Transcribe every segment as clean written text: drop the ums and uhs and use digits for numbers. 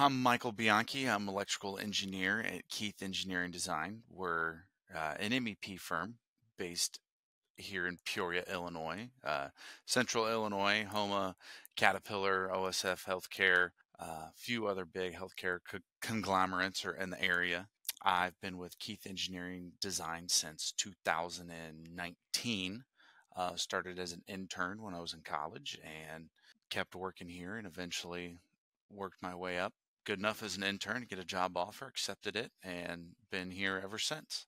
I'm Michael Bianchi. I'm electrical engineer at Keith Engineering Design. We're an MEP firm based here in Peoria, Illinois, Central Illinois, home of Caterpillar, OSF Healthcare, a few other big healthcare conglomerates are in the area. I've been with Keith Engineering Design since 2019. Started as an intern when I was in college and kept working here and eventually worked my way up good enough as an intern to get a job offer, accepted it, and been here ever since.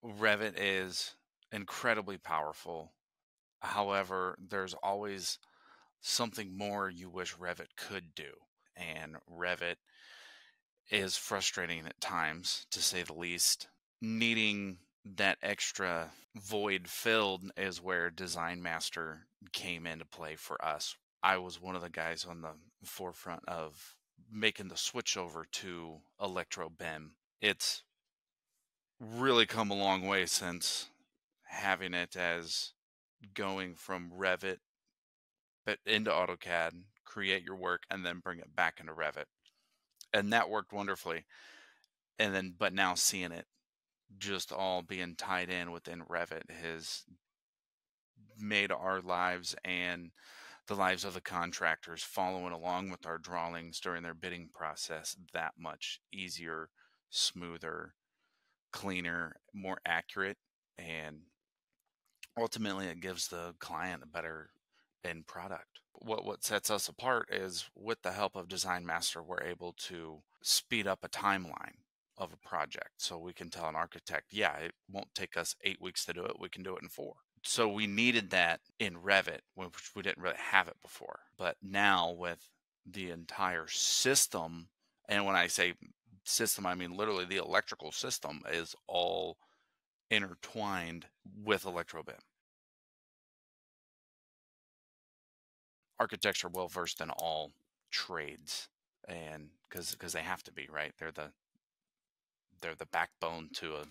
Revit is incredibly powerful. However, there's always something more you wish Revit could do. And Revit is frustrating at times, to say the least. Needing that extra void filled is where Design Master came into play for us. I was one of the guys on the forefront of making the switch over to ElectroBIM. It's really come a long way since having it as going from Revit but into AutoCAD, create your work, and then bring it back into Revit. And that worked wonderfully. And then, but now seeing it just all being tied in within Revit has made our lives and the lives of the contractors following along with our drawings during their bidding process that much easier, smoother, cleaner, more accurate, and ultimately it gives the client a better end product. What sets us apart is with the help of Design Master, we're able to speed up a timeline of a project. So we can tell an architect, yeah, it won't take us 8 weeks to do it. We can do it in 4. So we needed that in Revit, which we didn't really have it before. But now with the entire system, and when I say system, I mean literally the electrical system is all intertwined with ElectroBIM. Architects are well versed in all trades, and because they have to be, right? They're the backbone to a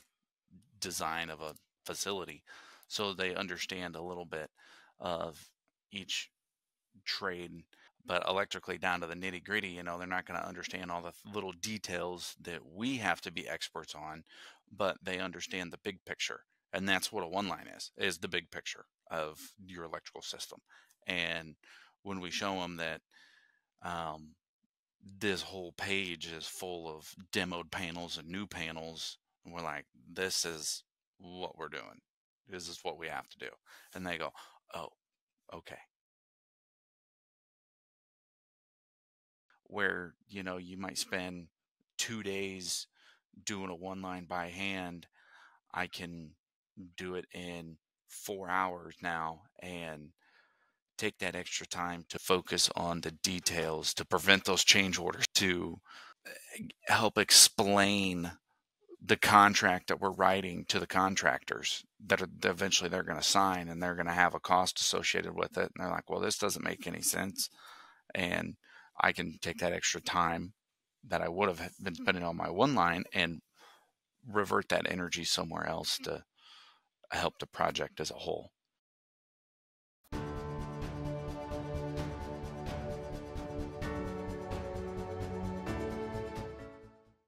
design of a facility, so they understand a little bit of each trade. But electrically down to the nitty gritty, they're not going to understand all the little details that we have to be experts on, but they understand the big picture. And that's what a one line is the big picture of your electrical system. And when we show them that this whole page is full of demoed panels and new panels, and we're like, this is what we're doing. This is what we have to do. And they go, oh, okay. Where, you might spend 2 days doing a one line by hand, I can do it in 4 hours now and take that extra time to focus on the details, to prevent those change orders, to help explain the contract that we're writing to the contractors that eventually they're going to sign, and they're going to have a cost associated with it. And they're like, well, this doesn't make any sense. And I can take that extra time that I would have been spending on my one line and revert that energy somewhere else to help the project as a whole.